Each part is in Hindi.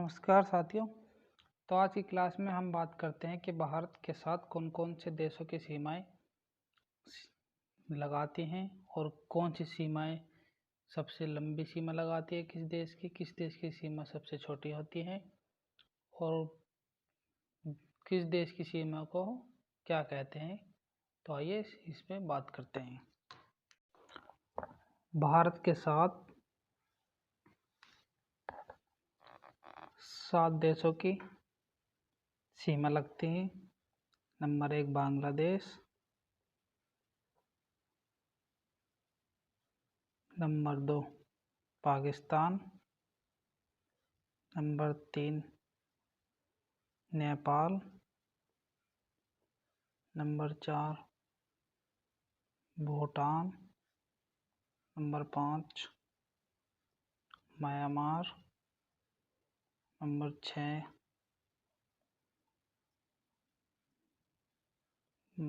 नमस्कार साथियों। तो आज की क्लास में हम बात करते हैं कि भारत के साथ कौन कौन से देशों की सीमाएं लगाती हैं और कौन सी सीमाएं सबसे लंबी सीमा लगाती है किस देश की सीमा सबसे छोटी होती है और किस देश की सीमा को क्या कहते हैं। तो आइए इस पे बात करते हैं। भारत के साथ 7 देशों की सीमा लगती है। Number 1 Bangladesh, number 2 Pakistan, number 3 Nepal, number 4 Bhutan, number 5 Myanmar, number 6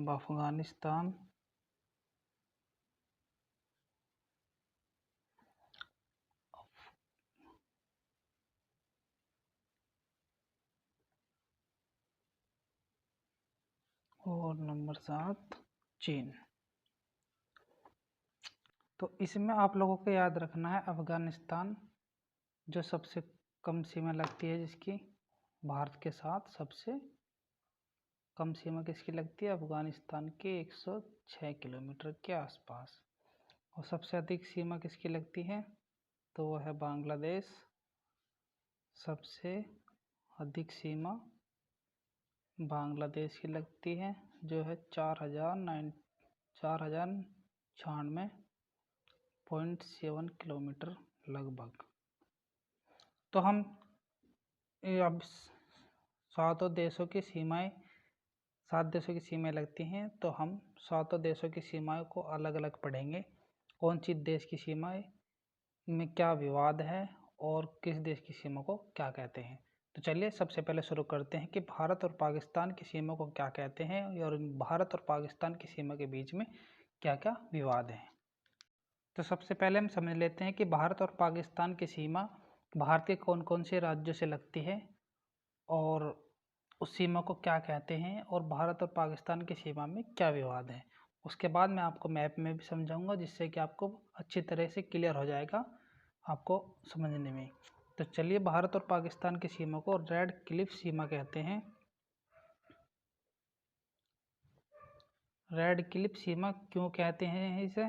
Afghanistan, और नंबर 7 चीन। तो इसमें आप लोगों को याद रखना है अफगानिस्तान जो सबसे कम सीमा लगती है, जिसकी भारत के साथ सबसे कम सीमा किसकी लगती है, अफगानिस्तान के 106 किलोमीटर के आसपास। और सबसे अधिक सीमा किसकी लगती है, तो वह है बांग्लादेश। सबसे अधिक सीमा बांग्लादेश की लगती है जो है 4096.7 किलोमीटर लगभग। तो हम अब 7 देशों की सीमाएं लगती हैं, तो हम 7 देशों की सीमाओं को अलग अलग पढ़ेंगे। कौन सी देश की सीमाएं में क्या विवाद है और किस देश की सीमा को क्या कहते हैं। तो चलिए सबसे पहले शुरू करते हैं कि भारत और पाकिस्तान की सीमा को क्या कहते हैं और भारत और पाकिस्तान की सीमा के बीच में क्या क्या विवाद है। तो सबसे पहले हम समझ लेते हैं कि भारत और पाकिस्तान की सीमा भारत के कौन कौन से राज्यों से लगती है और उस सीमा को क्या कहते हैं और भारत और पाकिस्तान की सीमा में क्या विवाद है। उसके बाद मैं आपको मैप में भी समझाऊंगा, जिससे कि आपको अच्छी तरह से क्लियर हो जाएगा आपको समझने में। तो चलिए, भारत और पाकिस्तान की सीमा को रेड क्लिफ सीमा कहते हैं। रेड क्लिफ सीमा क्यों कहते हैं इसे,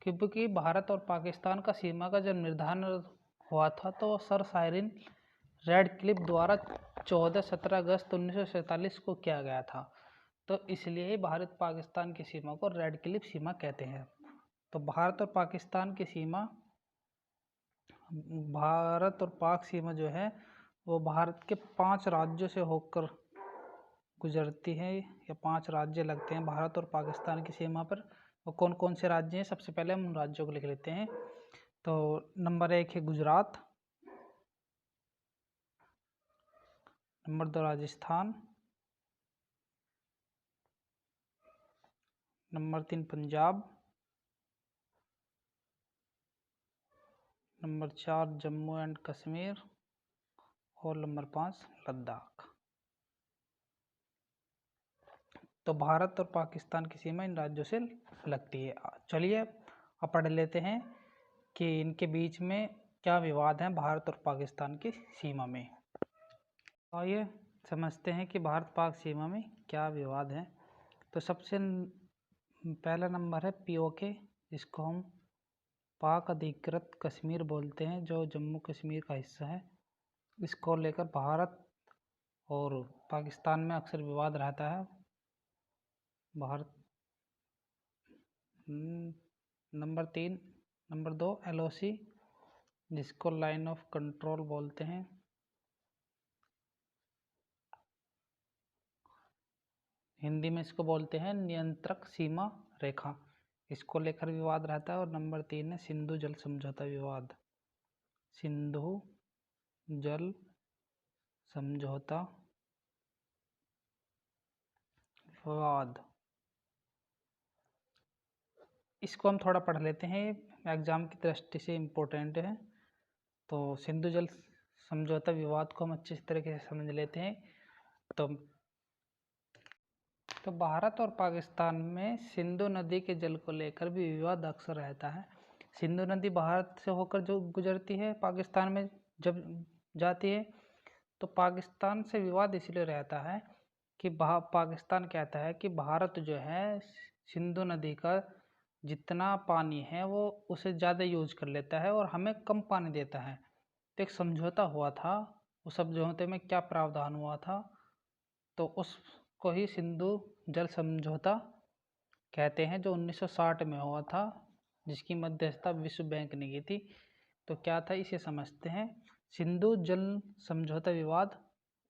क्योंकि भारत और पाकिस्तान का सीमा का जब निर्धारण हुआ था तो सर साइरिन रेड क्लिफ द्वारा 14-17 अगस्त 1947 को किया गया था। तो इसलिए ही भारत पाकिस्तान की सीमा को रेड क्लिफ सीमा कहते हैं। तो भारत और पाकिस्तान की सीमा, भारत और पाक सीमा जो है वो भारत के 5 राज्यों से होकर गुजरती है, या 5 राज्य लगते हैं भारत और पाकिस्तान की सीमा पर। वो कौन कौन से राज्य हैं, सबसे पहले हम उन राज्यों को लिख लेते हैं। तो नंबर 1 है Gujarat, number 2 Rajasthan, number 3 Punjab, number 4 Jammu and Kashmir और नंबर 5 लद्दाख। तो भारत और पाकिस्तान की सीमा इन राज्यों से लगती है। चलिए अब पढ़ लेते हैं कि इनके बीच में क्या विवाद है भारत और पाकिस्तान की सीमा में। आइए समझते हैं कि भारत पाक सीमा में क्या विवाद है। तो सबसे पहला नंबर है पीओके, जिसको हम पाक अधिकृत कश्मीर बोलते हैं, जो जम्मू कश्मीर का हिस्सा है। इसको लेकर भारत और पाकिस्तान में अक्सर विवाद रहता है। भारत नंबर 2 LOC, जिसको लाइन ऑफ कंट्रोल बोलते हैं। हिंदी में इसको बोलते हैं नियंत्रक सीमा रेखा, इसको लेकर विवाद रहता है। और नंबर 3 है सिंधु जल समझौता विवाद, सिंधु जल समझौता विवाद। इसको हम थोड़ा पढ़ लेते हैं, एग्जाम की दृष्टि से इम्पोर्टेंट है। तो सिंधु जल समझौता विवाद को हम अच्छी तरीके से समझ लेते हैं। तो भारत और पाकिस्तान में सिंधु नदी के जल को लेकर भी विवाद अक्सर रहता है। सिंधु नदी भारत से होकर जो गुजरती है पाकिस्तान में जब जाती है, तो पाकिस्तान से विवाद इसलिए रहता है कि पाकिस्तान कहता है कि भारत जो है सिंधु नदी का जितना पानी है वो उसे ज़्यादा यूज कर लेता है और हमें कम पानी देता है। तो एक समझौता हुआ था, उस समझौते में क्या प्रावधान हुआ था, तो उसको ही सिंधु जल समझौता कहते हैं, जो 1960 में हुआ था, जिसकी मध्यस्थता विश्व बैंक ने की थी। तो क्या था इसे समझते हैं। सिंधु जल समझौता विवाद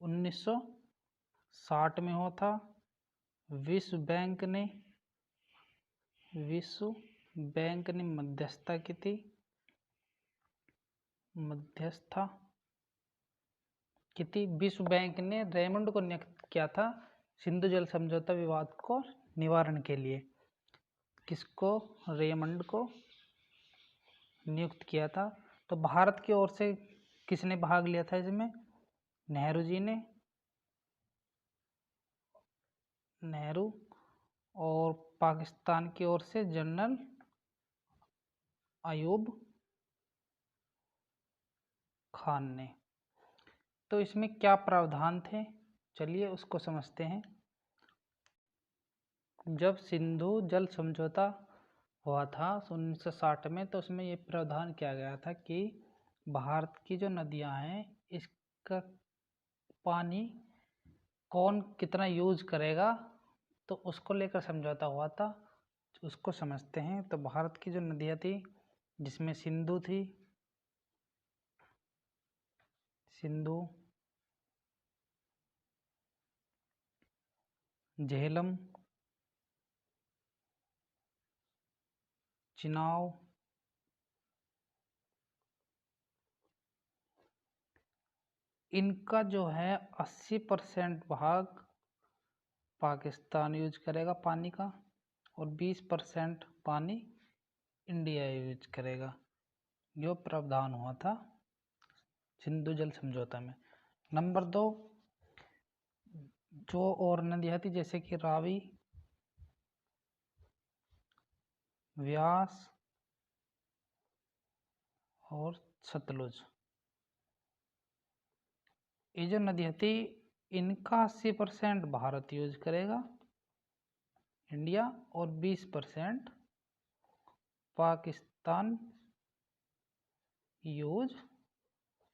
1960 में हुआ था। विश्व बैंक ने मध्यस्थता की थी, विश्व बैंक ने रेमंड को नियुक्त किया था सिंधु जल समझौता विवाद को निवारण के लिए। किसको? रेमंड को नियुक्त किया था। तो भारत की ओर से किसने भाग लिया था इसमें? नेहरू जी ने, और पाकिस्तान की ओर से जनरल अयूब खान ने। तो इसमें क्या प्रावधान थे, चलिए उसको समझते हैं। जब सिंधु जल समझौता हुआ था 1960 में, तो उसमें ये प्रावधान किया गया था कि भारत की जो नदियां हैं इसका पानी कौन कितना यूज करेगा, तो उसको लेकर समझौता हुआ था। उसको समझते हैं। तो भारत की जो नदियां थी, जिसमें सिंधु थी, झेलम, चिनाब, इनका जो है 80% भाग पाकिस्तान यूज करेगा पानी का, और 20% पानी इंडिया यूज करेगा। जो प्रावधान हुआ था सिंधु जल समझौता में। नंबर 2, जो और नदियां थी जैसे कि रावी, व्यास और सतलुज, ये जो नदियां थी इनका 80% भारत यूज करेगा इंडिया, और 20% पाकिस्तान यूज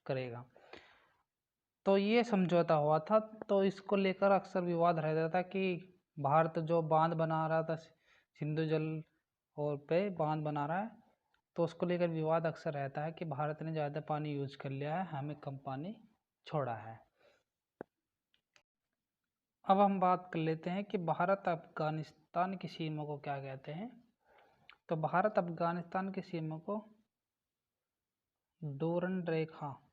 करेगा। तो ये समझौता हुआ था। तो इसको लेकर अक्सर विवाद रहता था कि भारत जो बांध बना रहा था सिंधु जल और पे बांध बना रहा है, तो उसको लेकर विवाद अक्सर रहता है कि भारत ने ज़्यादा पानी यूज कर लिया है, हमें कम पानी छोड़ा है। अब हम बात कर लेते हैं कि भारत अफगानिस्तान की सीमा को क्या कहते हैं। तो भारत अफगानिस्तान की सीमा को डोरन रेखा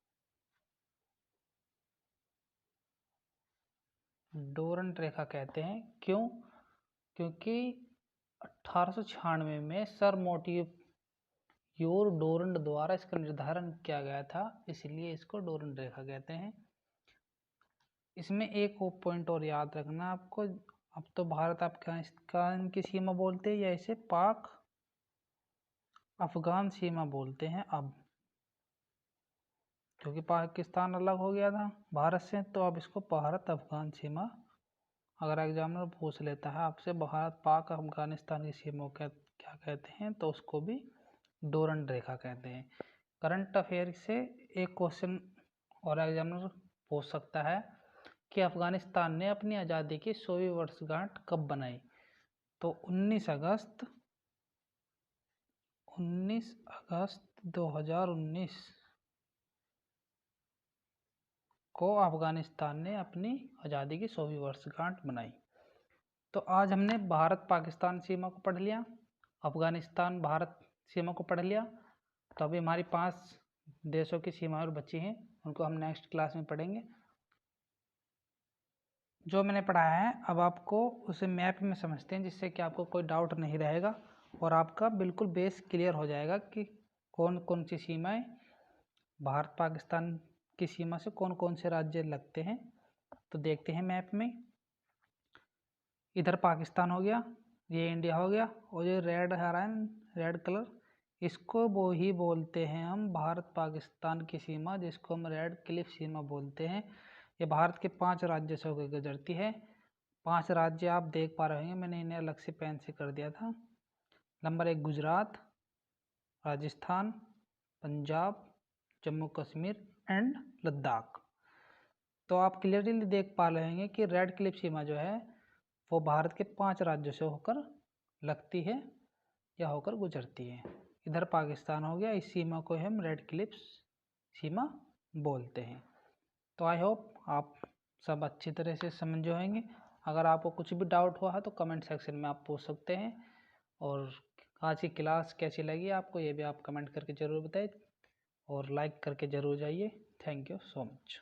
कहते हैं। क्यों? क्योंकि 1896 में सर मोंटेफ्यूर डोरंड द्वारा इसका निर्धारण किया गया था, इसलिए इसको डोरंड रेखा कहते हैं। इसमें एक पॉइंट और याद रखना आपको, अब तो भारत अफगानिस्तान की सीमा बोलते हैं या इसे पाक अफगान सीमा बोलते हैं अब, क्योंकि पाकिस्तान अलग हो गया था भारत से। तो अब इसको भारत अफगान सीमा, अगर एग्जामिनर पूछ लेता है आपसे भारत पाक अफगानिस्तान की सीमा क्या कहते हैं, तो उसको भी डोरंड रेखा कहते हैं। करंट अफेयर से एक क्वेश्चन और एग्जामिनर पूछ सकता है कि अफगानिस्तान ने अपनी आज़ादी की 100वीं वर्षगांठ कब बनाई। तो 19 अगस्त 2019 को अफगानिस्तान ने अपनी आज़ादी की 100वीं वर्षगांठ मनाई। तो आज हमने भारत पाकिस्तान सीमा को पढ़ लिया, अफगानिस्तान भारत सीमा को पढ़ लिया। तो अभी हमारी 5 देशों की सीमाएं और बची हैं, उनको हम नेक्स्ट क्लास में पढ़ेंगे। जो मैंने पढ़ाया है अब आपको उसे मैप में समझते हैं, जिससे कि आपको कोई डाउट नहीं रहेगा और आपका बिल्कुल बेस क्लियर हो जाएगा कि कौन कौन सी सीमाएं भारत पाकिस्तान की सीमा से कौन कौन से राज्य लगते हैं। तो देखते हैं मैप में। इधर पाकिस्तान हो गया, ये इंडिया हो गया, और ये रेड आ रहा है, रेड कलर, इसको वो ही बोलते हैं हम भारत पाकिस्तान की सीमा, जिसको हम रेड क्लिफ सीमा बोलते हैं। ये भारत के 5 राज्यों से होकर गुजरती है। 5 राज्य आप देख पा रहे होंगे, मैंने इन्हें अलग से पेन से कर दिया था। Number 1 Gujarat, Rajasthan, Punjab, Jammu Kashmir and Ladakh. तो आप क्लियरली देख पा रहे होंगे कि रेड क्लिफ सीमा जो है वो भारत के 5 राज्यों से होकर लगती है या होकर गुजरती है। इधर पाकिस्तान हो गया, इस सीमा को हम रेड क्लिफ सीमा बोलते हैं। तो आई होप आप सब अच्छी तरह से समझ होंगे। अगर आपको कुछ भी डाउट हुआ है तो कमेंट सेक्शन में आप पूछ सकते हैं। और आज की क्लास कैसी लगी आपको, ये भी आप कमेंट करके ज़रूर बताएं, और लाइक करके ज़रूर जाइए। Thank you so much.